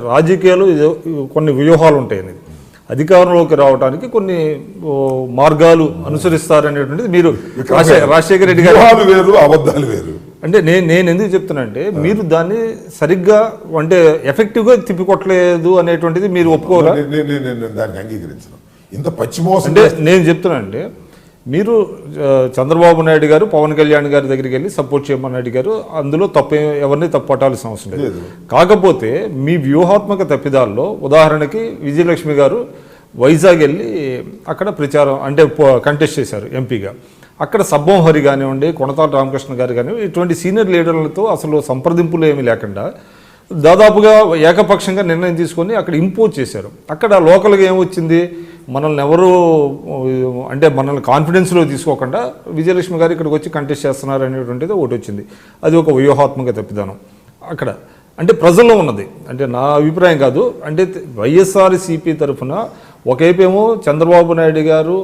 రాజకీయాలు కొన్ని వ్యూహాలు ఉంటాయి అనేది, అధికారంలోకి రావడానికి కొన్ని మార్గాలు అనుసరిస్తారనేటువంటిది మీరు రాజశేఖర రెడ్డి గారు వేరు అబద్ధాలు వేరు అంటే నేను ఎందుకు చెప్తున్నా అంటే మీరు దాన్ని సరిగ్గా అంటే ఎఫెక్టివ్గా తిప్పికొట్టలేదు అనేటువంటిది మీరు ఒప్పుకోరా? దాన్ని అంగీకరించను. ఇంత పచ్చిమోసం అంటే నేను చెప్తున్నా అంటే మీరు చంద్రబాబు నాయుడు గారు పవన్ కళ్యాణ్ గారి దగ్గరికి వెళ్ళి సపోర్ట్ చేయమని అడిగారు, అందులో ఎవరిని తప్పు పట్టాల్సిన అవసరం లేదు. కాకపోతే మీ వ్యూహాత్మక తప్పిదాల్లో ఉదాహరణకి విజయలక్ష్మి గారు వైజాగ్ వెళ్ళి అక్కడ ప్రచారం అంటే కంటెస్ట్ చేశారు ఎంపీగా. అక్కడ సబ్బం హరి కానివ్వండి, కొనతాల రామకృష్ణ గారు కానివ్వండి, ఇటువంటి సీనియర్ లీడర్లతో అసలు సంప్రదింపులు ఏమీ లేకుండా దాదాపుగా ఏకపక్షంగా నిర్ణయం తీసుకొని అక్కడ ఇంపోజ్ చేశారు. అక్కడ లోకల్గా ఏమొచ్చింది, మనల్ని ఎవరు అంటే మనల్ని కాన్ఫిడెన్స్లో తీసుకోకుండా విజయలక్ష్మి గారు ఇక్కడికి వచ్చి కంటెస్ట్ చేస్తున్నారు అనేటువంటిది ఒకటి వచ్చింది. అది ఒక వ్యూహాత్మక తప్పిదానం అక్కడ అంటే ప్రజల్లో ఉన్నది. అంటే నా అభిప్రాయం కాదు, అంటే వైఎస్ఆర్సీపీ తరఫున ఒకవైపేమో చంద్రబాబు నాయుడు గారు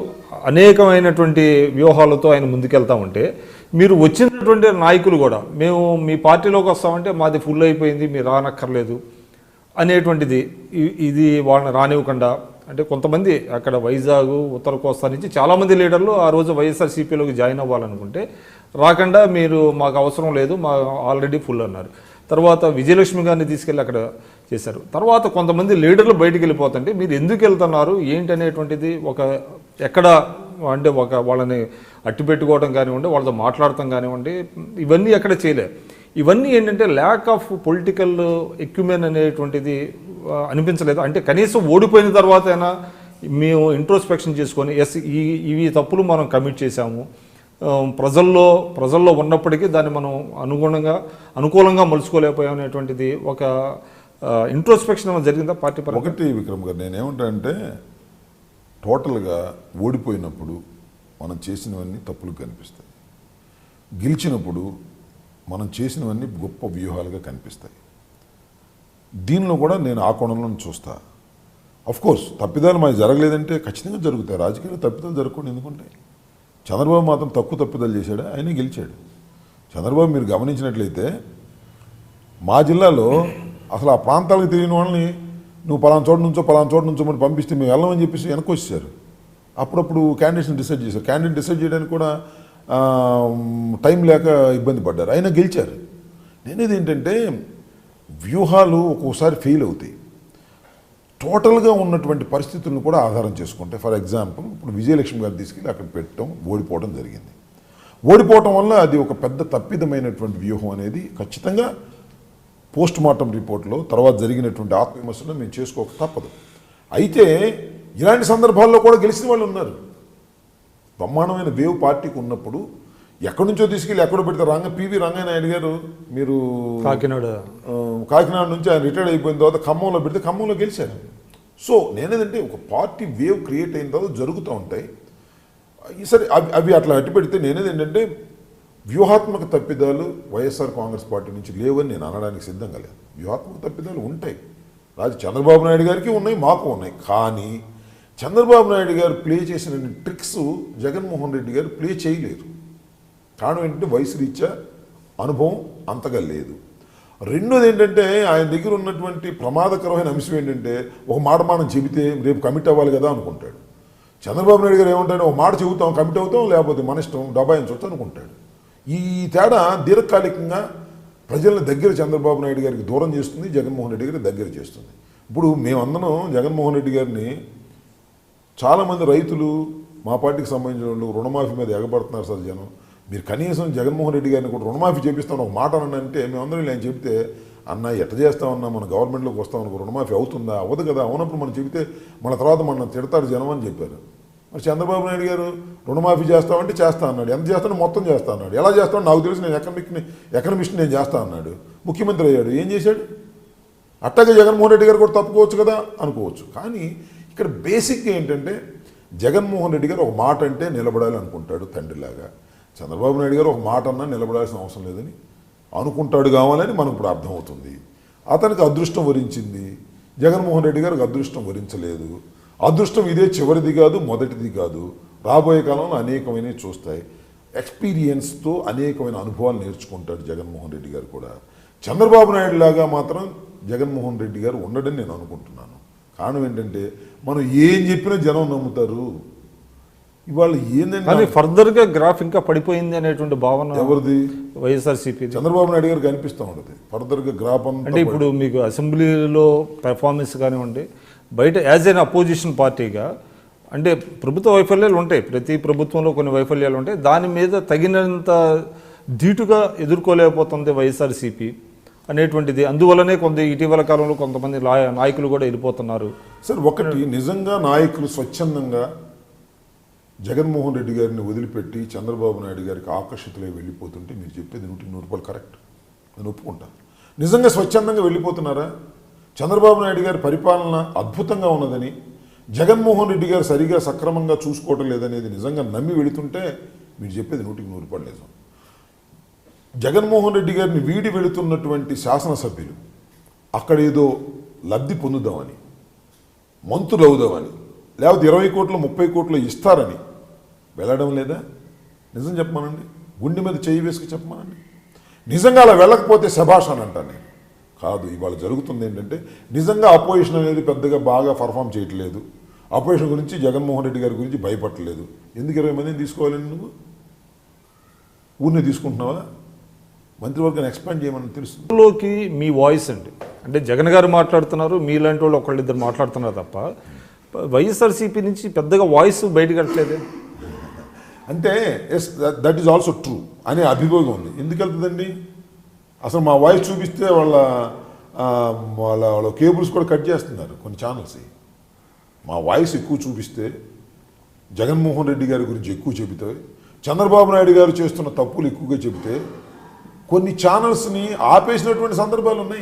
అనేకమైనటువంటి వ్యూహాలతో ఆయన ముందుకెళ్తా ఉంటే, మీరు వచ్చినటువంటి నాయకులు కూడా మేము మీ పార్టీలోకి వస్తామంటే మాది ఫుల్ అయిపోయింది, మీరు రానక్కర్లేదు అనేటువంటిది ఇది వాళ్ళని రానివ్వకుండా, అంటే కొంతమంది అక్కడ వైజాగ్ ఉత్తర కోస్తా నుంచి చాలామంది లీడర్లు ఆ రోజు వైఎస్ఆర్సీపీలోకి జాయిన్ అవ్వాలనుకుంటే రాకుండా మీరు మాకు అవసరం లేదు, మా ఆల్రెడీ ఫుల్ అన్నారు. తర్వాత విజయలక్ష్మి గారిని తీసుకెళ్ళి అక్కడ చేశారు. తర్వాత కొంతమంది లీడర్లు బయటికి వెళ్ళిపోతుంటే మీరు ఎందుకు వెళ్తున్నారు ఏంటి అనేటువంటిది ఒక ఎక్కడ అంటే ఒక వాళ్ళని అట్టి పెట్టుకోవడం కానివ్వండి, వాళ్ళతో మాట్లాడటం కానివ్వండి, ఇవన్నీ ఎక్కడ చేయలే. ఇవన్నీ ఏంటంటే ల్యాక్ ఆఫ్ పొలిటికల్ ఎక్యుమెన్ అనేటువంటిది అనిపించలేదు. అంటే కనీసం ఓడిపోయిన తర్వాత అయినా మేము ఇంట్రోస్పెక్షన్ చేసుకొని ఇవి తప్పులు మనం కమిట్ చేశాము, ప్రజల్లో ఉన్నప్పటికీ దాన్ని మనం అనుకూలంగా మలుచుకోలేకపోయాం అనేటువంటిది ఒక ఇంట్రోస్పెక్షన్ జరిగిందా పార్టీ పరంగా? ఒకటి విక్రమ్ గారు, నేనేమంటానంటే టోటల్గా ఓడిపోయినప్పుడు మనం చేసినవన్నీ తప్పులు కనిపిస్తాయి, గెలిచినప్పుడు మనం చేసినవన్నీ గొప్ప వ్యూహాలుగా కనిపిస్తాయి. దీనిలో కూడా నేను ఆ కోణంలో చూస్తా. అఫ్కోర్స్ తప్పిదాలు మాకు జరగలేదంటే ఖచ్చితంగా జరుగుతాయి, రాజకీయాలు తప్పిదాలు జరగకుండా ఎందుకుంటాయి. చంద్రబాబు మాత్రం తక్కువ తప్పిదాలు చేశాడు, ఆయనే గెలిచాడు. చంద్రబాబు మీరు గమనించినట్లయితే మా జిల్లాలో అసలు ఆ ప్రాంతాలకు తెలియని వాళ్ళని నువ్వు పలానా చోటు నుంచో మనం పంపిస్తే మేము వెళ్ళమని చెప్పేసి వెనక్కి వచ్చేసారు. అప్పుడప్పుడు క్యాండిడేట్స్ని డిసైడ్ చేశారు. క్యాండిడేట్ డిసైడ్ చేయడానికి కూడా టైం లేక ఇబ్బంది పడ్డారు, అయినా గెలిచారు. నేనేది ఏంటంటే వ్యూహాలు ఒక్కోసారి ఫెయిల్ అవుతాయి. టోటల్గా ఉన్నటువంటి పరిస్థితులను కూడా ఆధారం చేసుకుంటే, ఫర్ ఎగ్జాంపుల్ ఇప్పుడు విజయలక్ష్మి గారు తీసుకెళ్ళి అక్కడ పెట్టడం, ఓడిపోవడం జరిగింది. ఓడిపోవటం వల్ల అది ఒక పెద్ద తప్పిదమైనటువంటి వ్యూహం అనేది ఖచ్చితంగా పోస్ట్ మార్టం రిపోర్ట్లో తర్వాత జరిగినటువంటి ఆత్మవిమర్శను మేము చేసుకోక తప్పదు. అయితే ఇలాంటి సందర్భాల్లో కూడా గెలిచిన వాళ్ళు ఉన్నారు. బ్రహ్మాండమైన వేవ్ పార్టీకి ఉన్నప్పుడు ఎక్కడి నుంచో తీసుకెళ్ళి ఎక్కడో పెడితే పివి రంగనాయుడు గారు మీరు కాకినాడ నుంచి ఆయన రిటైర్డ్ అయిపోయిన తర్వాత ఖమ్మంలో పెడితే ఖమ్మంలో గెలిచారు. సో నేనేదంటే ఒక పార్టీ వేవ్ క్రియేట్ అయిన తర్వాత జరుగుతూ ఉంటాయి. సరే అవి అట్లా అట్టి పెడితే నేనేదేంటంటే వ్యూహాత్మక తప్పిదాలు వైఎస్ఆర్ కాంగ్రెస్ పార్టీ నుంచి లేవని నేను అనడానికి సిద్ధంగా లేదు. వ్యూహాత్మక తప్పిదాలు ఉంటాయి, చంద్రబాబు నాయుడు గారికి ఉన్నాయి, మాకు ఉన్నాయి. కానీ చంద్రబాబు నాయుడు గారు ప్లే చేసిన ట్రిక్స్ జగన్మోహన్ రెడ్డి గారు ప్లే చేయలేరు. కారణం ఏంటంటే వయసు రీత్యా అనుభవం అంతగా లేదు. రెండోది ఏంటంటే ఆయన దగ్గర ఉన్నటువంటి ప్రమాదకరమైన అంశం ఏంటంటే ఒక మాట మనం చెబితే రేపు కమిట్ అవ్వాలి కదా అనుకుంటాడు. చంద్రబాబు నాయుడు గారు ఏమంటాడు, ఒక మాట చెబుతాం కమిట్ అవుతాం, లేకపోతే మన ఇష్టం డబాయించవచ్చు అనుకుంటాడు. ఈ తేడా దీర్ఘకాలికంగా ప్రజలను దగ్గర చంద్రబాబు నాయుడు గారికి దూరం చేస్తుంది, జగన్మోహన్ రెడ్డి గారికి దగ్గర చేస్తుంది. ఇప్పుడు మేమందరం జగన్మోహన్ రెడ్డి గారిని చాలామంది రైతులు మా పార్టీకి సంబంధించిన వాళ్ళు రుణమాఫీ మీద ఎగబడుతున్నారు. సార్ జనం మీరు కనీసం జగన్మోహన్ రెడ్డి గారిని కూడా రుణమాఫీ చేపిస్తాను ఒక మాట అనంటే మేమందరం ఇలా చెబితే అన్న ఎట్ట చేస్తామన్నా మన గవర్నమెంట్లోకి వస్తామనుకో రుణమాఫీ అవుతుందా అవ్వదు కదా, అవునప్పుడు మనం చెబితే మన తర్వాత మనం తిడతాడు జనం అని చెప్పారు. మరి చంద్రబాబు నాయుడు గారు రుణమాఫీ చేస్తామంటే చేస్తా అన్నాడు, ఎంత చేస్తానో మొత్తం చేస్తా అన్నాడు. ఎలా చేస్తానో నాకు తెలిసి నేను ఎకనమిస్ట్ నేను చేస్తా అన్నాడు, ముఖ్యమంత్రి అయ్యాడు. ఏం చేశాడు? అట్టగా జగన్మోహన్ రెడ్డి గారు కూడా తప్పుకోవచ్చు కదా అనుకోవచ్చు. కానీ ఇక్కడ బేసిక్గా ఏంటంటే జగన్మోహన్ రెడ్డి గారు ఒక మాట అంటే నిలబడాలి అనుకుంటాడు తండ్రిలాగా. చంద్రబాబు నాయుడు గారు ఒక మాట అన్నా నిలబడాల్సిన అవసరం లేదని అనుకుంటాడు కావాలని మనకు ఇప్పుడు అర్థమవుతుంది. అతనికి అదృష్టం వరించింది, జగన్మోహన్ రెడ్డి గారికి అదృష్టం వరించలేదు. అదృష్టం ఇదే చివరిది కాదు, మొదటిది కాదు. రాబోయే కాలంలో అనేకమైనవి చూస్తాయి. ఎక్స్పీరియన్స్తో అనేకమైన అనుభవాలు నేర్చుకుంటాడు జగన్మోహన్ రెడ్డి గారు కూడా. చంద్రబాబు నాయుడు లాగా మాత్రం జగన్మోహన్ రెడ్డి గారు ఉండడని నేను అనుకుంటున్నాను. కారణం ఏంటంటే మనం ఏం చెప్పినా జనం నమ్ముతారు. ఇవాళ ఏంటంటే కానీ ఫర్దర్గా గ్రాఫ్ ఇంకా పడిపోయింది అనేటువంటి భావన ఎవరిది? వైఎస్ఆర్సీపీ. చంద్రబాబు నాయుడు గారికి అనిపిస్తూ ఉంటుంది ఫర్దర్గా గ్రాఫ్ అంటే ఇప్పుడు మీకు అసెంబ్లీలో పెర్ఫార్మెన్స్ కానివ్వండి, బయట యాజ్ ఎన్ అపోజిషన్ పార్టీగా అంటే ప్రభుత్వ వైఫల్యాలు ఉంటాయి, ప్రతి ప్రభుత్వంలో కొన్ని వైఫల్యాలు ఉంటాయి, దాని మీద తగినంత ధీటుగా ఎదుర్కోలేకపోతుంది వైఎస్ఆర్సీపీ అనేటువంటిది. అందువల్లనే ఇటీవల కాలంలో కొంతమంది నాయకులు కూడా వెళ్ళిపోతున్నారు. సార్ ఒకటి నిజంగా నాయకులు స్వచ్ఛందంగా జగన్మోహన్ రెడ్డి గారిని వదిలిపెట్టి చంద్రబాబు నాయుడు గారికి ఆకర్షితులై వెళ్ళిపోతుంటే మీరు చెప్పేది 100% కరెక్ట్, నేను ఒప్పుకుంటాను. నిజంగా స్వచ్ఛందంగా వెళ్ళిపోతున్నారా? చంద్రబాబు నాయుడు గారి పరిపాలన అద్భుతంగా ఉన్నదని, జగన్మోహన్ రెడ్డి గారు సరిగా సక్రమంగా చూసుకోవటం లేదనేది నిజంగా నమ్మి వెళుతుంటే మీరు చెప్పేది 100% నిజం. జగన్మోహన్ రెడ్డి గారిని వీడి వెళుతున్నటువంటి శాసనసభ్యులు అక్కడ ఏదో లబ్ధి పొందుదామని, మంత్రులు అవుదామని, లేకపోతే 20 కోట్లు 30 కోట్లు ఇస్తారని వెళ్ళడం లేదా? నిజం చెప్పమానండి, గుండె మీద చేయి వేసుకు చెప్పమానండి. నిజంగా అలా వెళ్ళకపోతే శభాష్ అని అంటాను నేను. కాదు, ఇవాళ జరుగుతుంది ఏంటంటే నిజంగా అపోజిషన్ అనేది పెద్దగా బాగా పర్ఫామ్ చేయట్లేదు. అపోజిషన్ గురించి జగన్మోహన్ రెడ్డి గారి గురించి భయపడలేదు. ఎందుకు 20 మందిని తీసుకోవాలని నువ్వు ఊరిని తీసుకుంటున్నావా? మంత్రివర్గాన్ని ఎక్స్పాండ్ చేయమని తెలుస్తుంది. లోకి మీ వాయిస్ అండి, అంటే జగన్ గారు మాట్లాడుతున్నారు, మీలాంటి వాళ్ళు ఒకళ్ళిద్దరు మాట్లాడుతున్నారు తప్ప వైఎస్ఆర్సీపీ నుంచి పెద్దగా వాయిస్ బయటకు వెళ్ళట్లేదే. అంటే yes that is also true అనే అభియోగం ఉంది. ఎందుకు వెళ్తుందండి? అసలు మా వాయిస్ చూపిస్తే వాళ్ళ వాళ్ళ కేబుల్స్ కూడా కట్ చేస్తున్నారు కొన్ని ఛానల్స్. మా వాయిస్ ఎక్కువ చూపిస్తే, జగన్మోహన్ రెడ్డి గారి గురించి ఎక్కువ చెబితే, చంద్రబాబు నాయుడు గారు చేస్తున్న తప్పులు ఎక్కువగా చెబితే కొన్ని ఛానల్స్ని ఆపేసినటువంటి సందర్భాలు ఉన్నాయి.